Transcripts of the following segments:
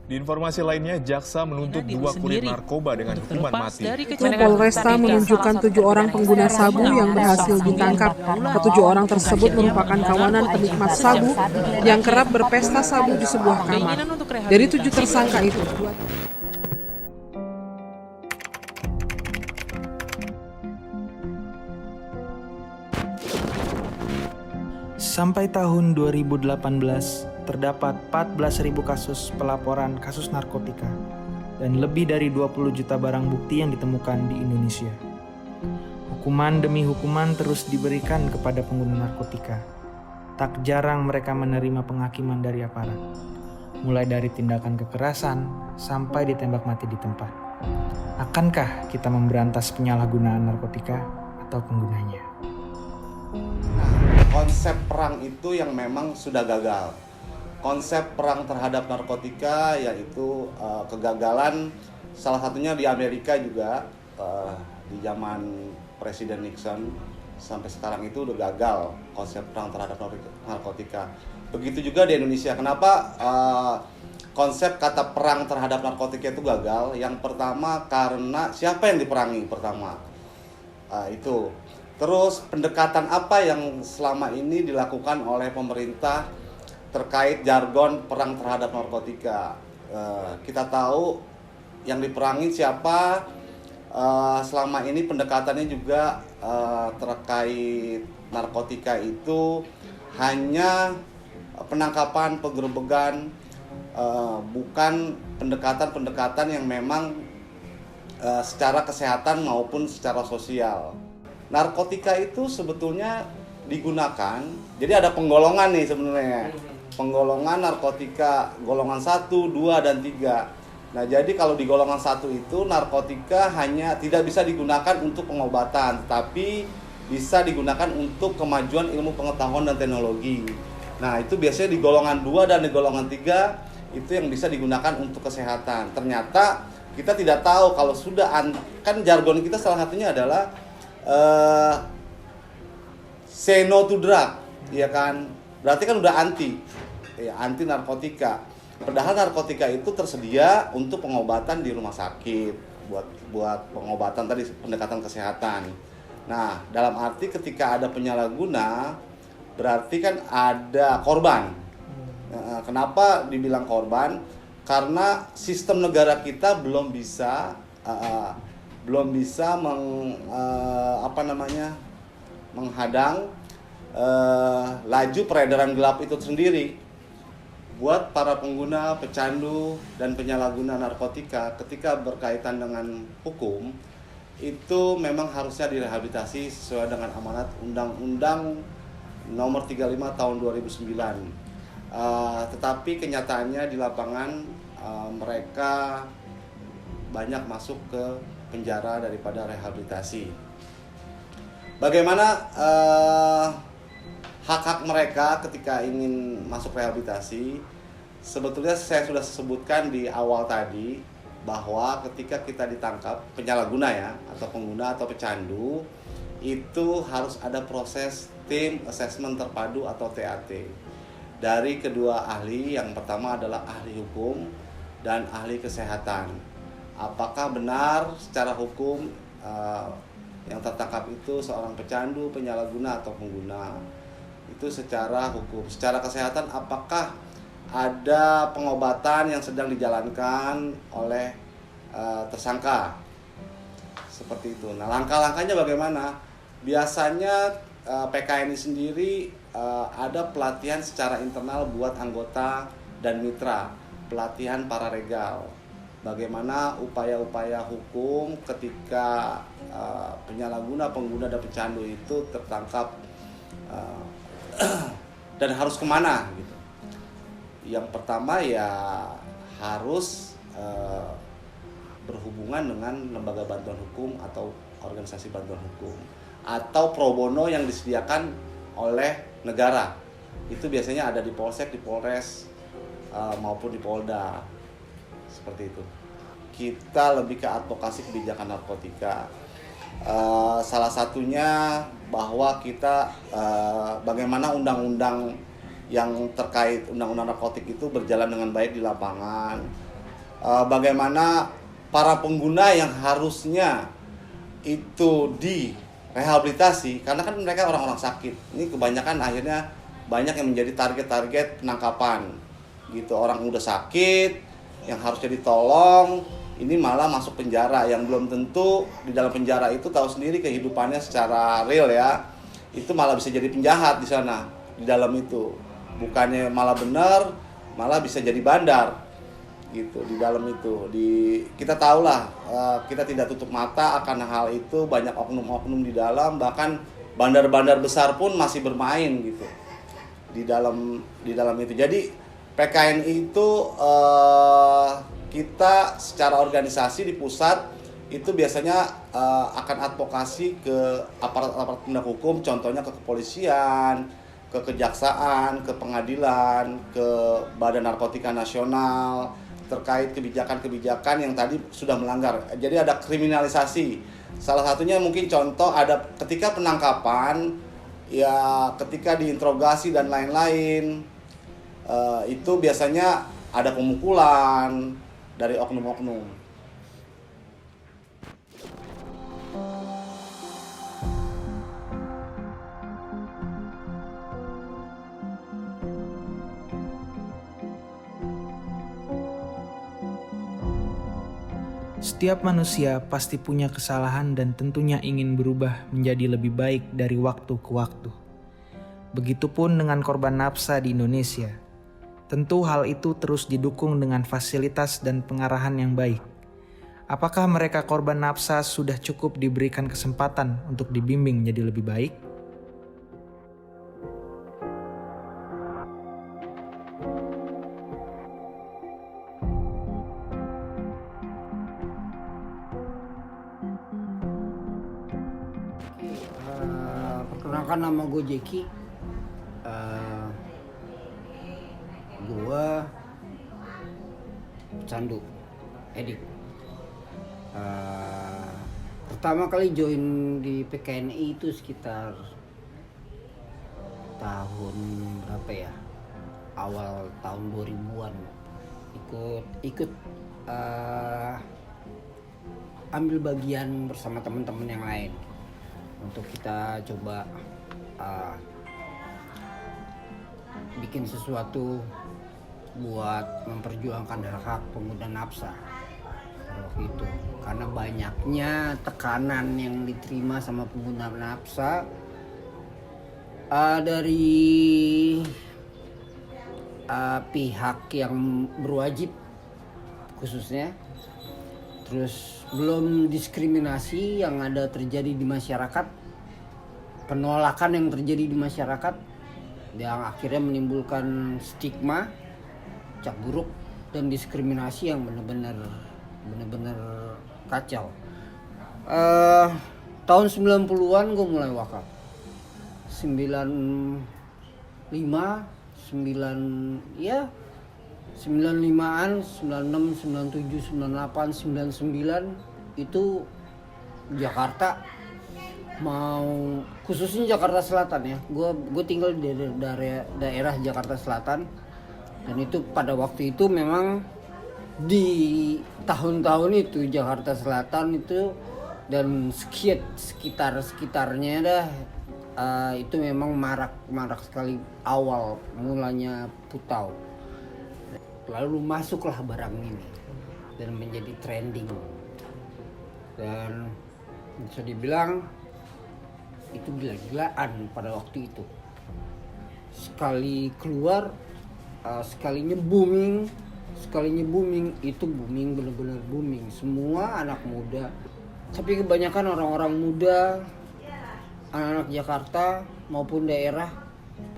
Di informasi lainnya, jaksa menuntut dua kurir narkoba dengan hukuman mati. Polresta menunjukkan 7 orang pengguna sabu yang berhasil ditangkap. Ketujuh orang tersebut merupakan kawanan penikmat sabu yang kerap berpesta sabu di sebuah kamar. Dari 7 tersangka itu, Sampai tahun 2018, terdapat 14.000 kasus pelaporan kasus narkotika dan lebih dari 20 juta barang bukti yang ditemukan di Indonesia. Hukuman demi hukuman terus diberikan kepada pengguna narkotika. Tak jarang mereka menerima penghakiman dari aparat, mulai dari tindakan kekerasan sampai ditembak mati di tempat. Akankah kita memberantas penyalahgunaan narkotika atau penggunanya? Konsep perang itu yang memang sudah gagal. Konsep perang terhadap narkotika yaitu kegagalan salah satunya di Amerika juga di zaman Presiden Nixon sampai sekarang itu udah gagal konsep perang terhadap narkotika. Begitu juga di Indonesia. Kenapa konsep kata perang terhadap narkotika itu gagal? Yang pertama karena siapa yang diperangi pertama? Itu. Terus pendekatan apa yang selama ini dilakukan oleh pemerintah terkait jargon perang terhadap narkotika? Kita tahu yang diperangi siapa, selama ini pendekatannya juga terkait narkotika itu hanya penangkapan, penggerebekan, bukan pendekatan-pendekatan yang memang secara kesehatan maupun secara sosial. Narkotika itu sebetulnya digunakan, jadi ada penggolongan nih sebenarnya. Penggolongan narkotika golongan 1, 2, dan 3. Nah, jadi kalau di golongan 1 itu narkotika hanya tidak bisa digunakan untuk pengobatan, tapi bisa digunakan untuk kemajuan ilmu pengetahuan dan teknologi. Nah, itu biasanya di golongan 2 dan di golongan 3 itu yang bisa digunakan untuk kesehatan. Ternyata kita tidak tahu kalau sudah kan jargon kita salah satunya adalah say no to drug, ya kan? Berarti kan udah anti narkotika. Padahal narkotika itu tersedia untuk pengobatan di rumah sakit, buat pengobatan tadi, pendekatan kesehatan. Nah, dalam arti ketika ada penyalahguna, berarti kan ada korban. Kenapa dibilang korban? Karena sistem negara kita belum bisa menghadang laju peredaran gelap itu sendiri. Buat para pengguna, pecandu, dan penyalahguna narkotika ketika berkaitan dengan hukum itu memang harusnya direhabilitasi sesuai dengan amanat Undang-Undang Nomor 35 Tahun 2009. Tetapi kenyataannya di lapangan mereka banyak masuk ke penjara daripada rehabilitasi. Bagaimana hak-hak mereka ketika ingin masuk rehabilitasi? Sebetulnya saya sudah sebutkan di awal tadi bahwa ketika kita ditangkap penyalahguna atau pengguna atau pecandu, itu harus ada proses tim assessment terpadu atau TAT dari kedua ahli. Yang pertama adalah ahli hukum dan ahli kesehatan. Apakah benar secara hukum yang tertangkap itu seorang pecandu, penyalahguna, atau pengguna? Itu secara hukum. Secara kesehatan, apakah ada pengobatan yang sedang dijalankan oleh tersangka? Seperti itu. Nah, langkah-langkahnya bagaimana? Biasanya PKN ini sendiri ada pelatihan secara internal buat anggota dan mitra, pelatihan pararegal. Bagaimana upaya-upaya hukum ketika penyalahguna, pengguna, dan pecandu itu tertangkap dan harus kemana gitu. Yang pertama harus berhubungan dengan lembaga bantuan hukum atau organisasi bantuan hukum atau pro bono yang disediakan oleh negara. Itu biasanya ada di Polsek, di Polres maupun di Polda. Seperti itu. Kita lebih ke advokasi kebijakan narkotika. Salah satunya bahwa kita bagaimana undang-undang yang terkait undang-undang narkotik itu berjalan dengan baik di lapangan. bagaimana para pengguna yang harusnya itu direhabilitasi, karena kan mereka orang-orang sakit. Ini kebanyakan akhirnya banyak yang menjadi target-target penangkapan gitu. Orang udah sakit yang harusnya ditolong, ini malah masuk penjara, yang belum tentu di dalam penjara itu tahu sendiri kehidupannya secara real ya. Itu malah bisa jadi penjahat di sana, di dalam itu. Bukannya malah benar, malah bisa jadi bandar gitu di dalam itu. Kita tahulah, kita tidak tutup mata akan hal itu. Banyak oknum-oknum di dalam, bahkan bandar-bandar besar pun masih bermain gitu di dalam itu. Jadi PKNI itu kita secara organisasi di pusat itu biasanya akan advokasi ke aparat-aparat penegak hukum, contohnya ke kepolisian, ke kejaksaan, ke pengadilan, ke Badan Narkotika Nasional, terkait kebijakan-kebijakan yang tadi sudah melanggar. Jadi ada kriminalisasi. Salah satunya mungkin contoh ada ketika penangkapan, ya ketika diinterogasi dan lain-lain, itu biasanya ada pemukulan dari oknum-oknum. Setiap manusia pasti punya kesalahan dan tentunya ingin berubah menjadi lebih baik dari waktu ke waktu. Begitupun dengan korban nafsa di Indonesia. Tentu hal itu terus didukung dengan fasilitas dan pengarahan yang baik. Apakah mereka korban nafsa sudah cukup diberikan kesempatan untuk dibimbing menjadi lebih baik? Perkenalkan, nama gue Jeki. Gue pecandu, edik. Pertama kali join di PKNI itu sekitar tahun berapa ya? Awal tahun 2000-an. Ikut ambil bagian bersama teman-teman yang lain untuk kita coba bikin sesuatu buat memperjuangkan hak-hak pengguna nafsa waktu itu, karena banyaknya tekanan yang diterima sama pengguna nafsa dari pihak yang berwajib khususnya. Terus belum diskriminasi yang ada terjadi di masyarakat, penolakan yang terjadi di masyarakat yang akhirnya menimbulkan stigma, cap buruk dan diskriminasi yang benar-benar kacau. Tahun 90-an gue mulai wakaf. 95-an, 96, 97, 98, 99 itu Jakarta, mau khususnya Jakarta Selatan ya. Gue tinggal di daerah Jakarta Selatan, dan itu pada waktu itu memang di tahun-tahun itu Jakarta Selatan itu dan sekitarnya dah itu memang marak sekali awal mulanya Putau. Lalu masuklah barang ini dan menjadi trending, dan bisa dibilang itu gila-gilaan pada waktu itu. Sekali keluar, sekalinya booming, itu booming, benar-benar booming. Semua anak muda, tapi kebanyakan orang-orang muda, anak-anak Jakarta maupun daerah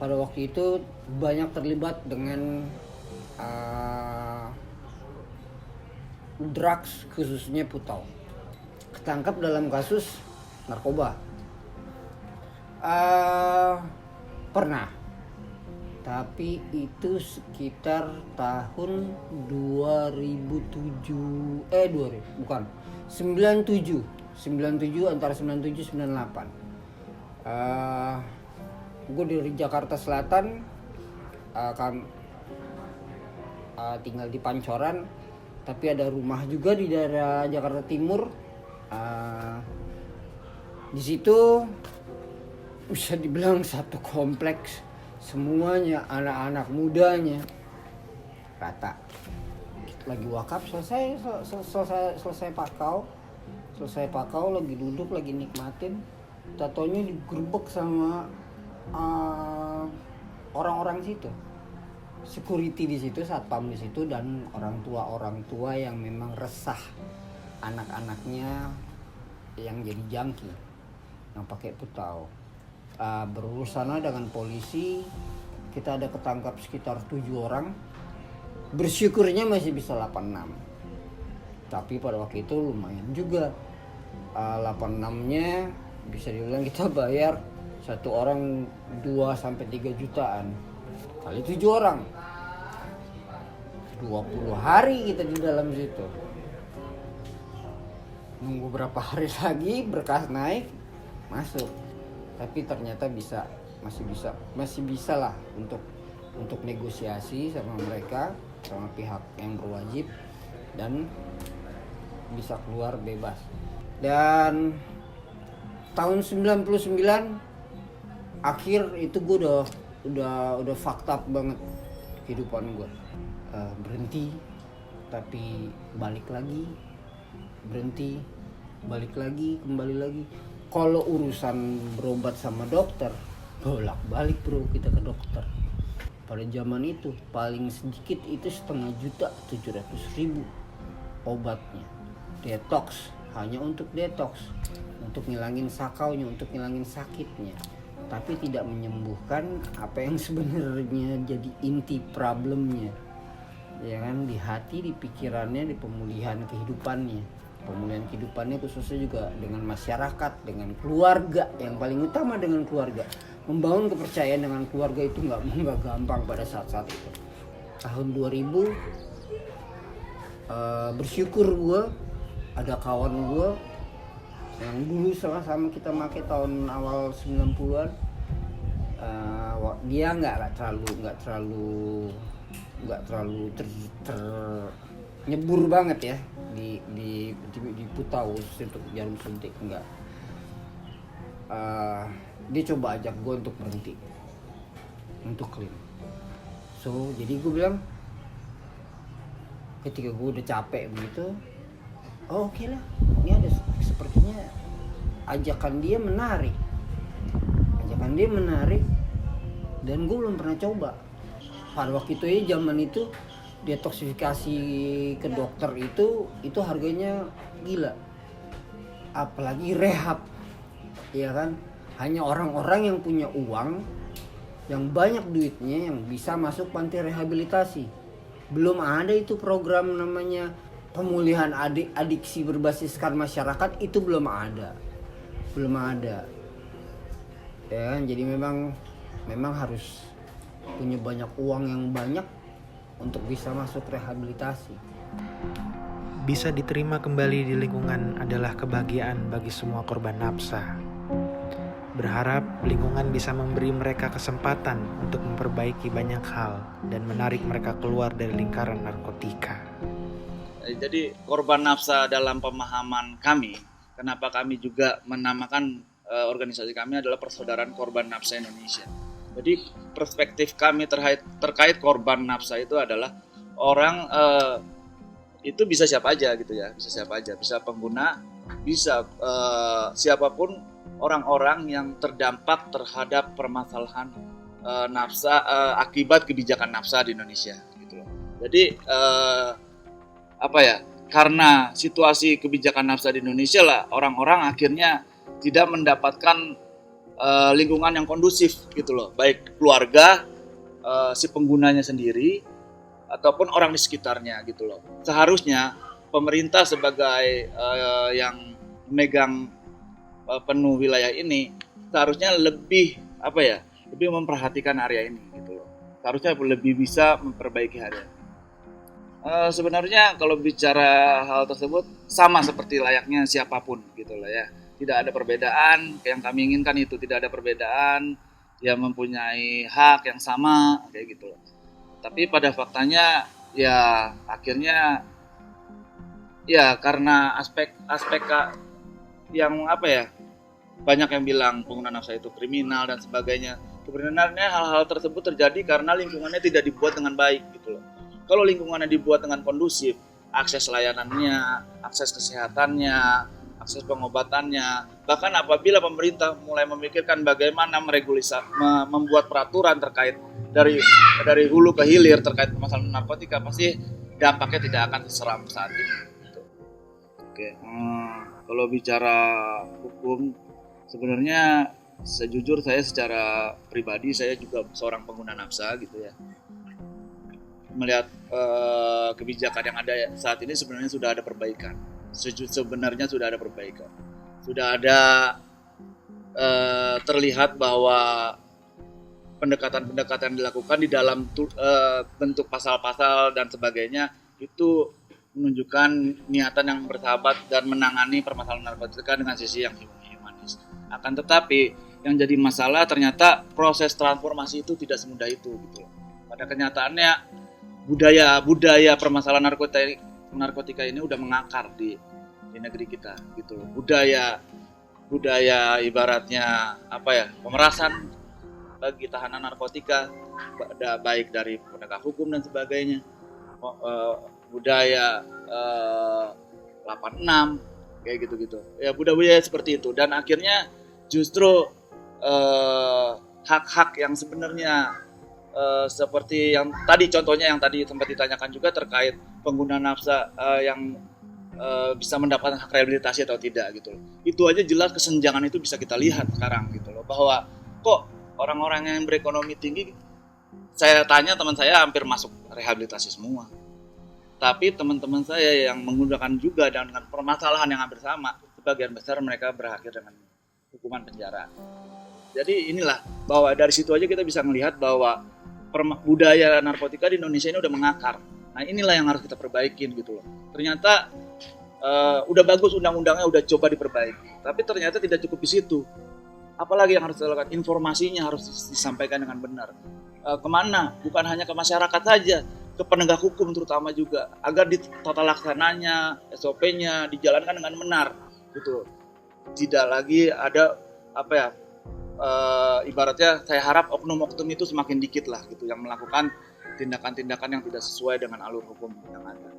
pada waktu itu banyak terlibat dengan drugs, khususnya Putau. Ketangkap dalam kasus narkoba. Pernah, tapi itu sekitar tahun 97 antara 97 98. Gue dari Jakarta Selatan, tinggal di Pancoran, Tapi ada rumah juga di daerah Jakarta Timur. Di situ bisa dibilang satu kompleks, semuanya anak-anak mudanya rata. Lagi wakaf selesai pakau lagi duduk lagi nikmatin, tatonya digerebek sama orang-orang situ, security di situ, satpam di situ, dan orang tua yang memang resah anak-anaknya yang jadi jangki yang pakai putau. Berurusan dengan polisi, kita ada ketangkap sekitar 7 orang. Bersyukurnya masih bisa 86. Tapi pada waktu itu lumayan juga. 86-nya bisa dibilang kita bayar satu orang 2-3 jutaan. Kali 7 orang. 20 hari kita di dalam situ. Nunggu berapa hari lagi berkas naik, masuk. Tapi ternyata masih bisa lah untuk negosiasi sama mereka, sama pihak yang berwajib, dan bisa keluar bebas. Dan tahun 99 akhir itu gue udah fucked up banget kehidupan gue. Berhenti tapi balik lagi, berhenti balik lagi, kembali lagi. Kalau urusan berobat sama dokter, bolak-balik bro kita ke dokter. Pada zaman itu paling sedikit itu 500.700.000 obatnya. Detox, hanya untuk detox, untuk ngilangin sakaunya, untuk ngilangin sakitnya, tapi tidak menyembuhkan apa yang sebenarnya jadi inti problemnya, ya kan, di hati, di pikirannya, di pemulihan kehidupannya khususnya juga dengan masyarakat, dengan keluarga, yang paling utama dengan keluarga. Membangun kepercayaan dengan keluarga itu nggak gampang pada saat-saat itu. Tahun 2000 bersyukur gue ada kawan gue yang dulu sama-sama kita pakai tahun awal 90-an. Dia nggak terlalu nyebur banget ya di putau untuk jarum suntik, enggak. Dia coba ajak gue untuk berhenti, untuk clean. So jadi gue bilang, ketika gue udah capek begitu, oke lah, ini ada sepertinya ajakan dia menarik, dan gue belum pernah coba. Pada waktu itu ya, zaman itu detoksifikasi ke dokter itu harganya gila, apalagi rehab, ya kan. Hanya orang-orang yang punya uang, yang banyak duitnya, yang bisa masuk panti rehabilitasi. Belum ada itu program namanya pemulihan adiksi berbasiskan masyarakat, itu belum ada. Ya kan? Jadi memang harus punya banyak uang yang banyak untuk bisa masuk rehabilitasi. Bisa diterima kembali di lingkungan adalah kebahagiaan bagi semua korban nafsa. Berharap lingkungan bisa memberi mereka kesempatan untuk memperbaiki banyak hal dan menarik mereka keluar dari lingkaran narkotika. Jadi korban nafsa dalam pemahaman kami, kenapa kami juga menamakan organisasi kami adalah Persaudaraan Korban Nafsa Indonesia. Jadi perspektif kami terkait korban nafsa itu adalah orang itu bisa siapa aja gitu ya, bisa pengguna, bisa siapapun orang-orang yang terdampak terhadap permasalahan nafsa akibat kebijakan nafsa di Indonesia gitu loh. Jadi karena situasi kebijakan nafsa di Indonesia lah, orang-orang akhirnya tidak mendapatkan lingkungan yang kondusif gitu loh, baik keluarga, si penggunanya sendiri, ataupun orang di sekitarnya gitu loh. Seharusnya pemerintah sebagai yang memegang penuh wilayah ini seharusnya lebih memperhatikan area ini gitu loh. Seharusnya lebih bisa memperbaiki area. Sebenarnya kalau bicara hal tersebut sama seperti layaknya siapapun gitu loh ya. Tidak ada perbedaan, yang kami inginkan itu tidak ada perbedaan, ya mempunyai hak yang sama kayak gitu loh. Tapi pada faktanya ya akhirnya Ya, karena aspek yang apa ya, banyak yang bilang pengguna nafsa itu kriminal dan sebagainya. Sebenarnya hal-hal tersebut terjadi karena lingkungannya tidak dibuat dengan baik gitu loh. Kalau lingkungannya dibuat dengan kondusif, akses layanannya, akses kesehatannya, akses pengobatannya, bahkan apabila pemerintah mulai memikirkan bagaimana membuat peraturan terkait dari hulu ke hilir terkait permasalahan narkotika, pasti dampaknya tidak akan seseram saat ini. Gitu. Oke, kalau bicara hukum, sebenarnya sejujur saya secara pribadi saya juga seorang pengguna nafsa gitu ya. Melihat kebijakan yang ada saat ini sebenarnya sudah ada perbaikan. Sebenarnya sudah ada perbaikan. Sudah ada terlihat bahwa pendekatan-pendekatan yang dilakukan di dalam bentuk pasal-pasal dan sebagainya itu menunjukkan niatan yang bersahabat dan menangani permasalahan narkotika dengan sisi yang humanis. Akan tetapi yang jadi masalah ternyata proses transformasi itu tidak semudah itu gitu. Pada kenyataannya budaya permasalahan narkotika ini udah mengakar di negeri kita gitu. Budaya ibaratnya apa ya, pemerasan bagi tahanan narkotika baik dari penegak hukum dan sebagainya. Budaya 86 kayak gitu-gitu. Ya budaya seperti itu dan akhirnya justru hak-hak yang sebenarnya seperti yang tadi contohnya yang tadi sempat ditanyakan juga terkait pengguna nafsa yang bisa mendapatkan hak rehabilitasi atau tidak gitu loh. Itu aja jelas kesenjangan itu bisa kita lihat sekarang gitu loh, bahwa kok orang-orang yang berekonomi tinggi, saya tanya teman saya hampir masuk rehabilitasi semua. Tapi teman-teman saya yang menggunakan juga dengan permasalahan yang hampir sama, sebagian besar mereka berakhir dengan hukuman penjara. Jadi inilah bahwa dari situ aja kita bisa melihat bahwa budaya narkotika di Indonesia ini udah mengakar. Nah inilah yang harus kita perbaikin gitu loh. Ternyata udah bagus undang-undangnya udah coba diperbaiki, tapi ternyata tidak cukup di situ. Apalagi yang harus dilakukan, informasinya harus disampaikan dengan benar. Kemana? Bukan hanya ke masyarakat saja, ke penegak hukum terutama juga, agar di tata laksananya, SOP-nya dijalankan dengan benar gitu. Tidak lagi ada apa ya, ibaratnya saya harap oknum-oknum itu semakin dikit lah gitu yang melakukan tindakan-tindakan yang tidak sesuai dengan alur hukum yang ada.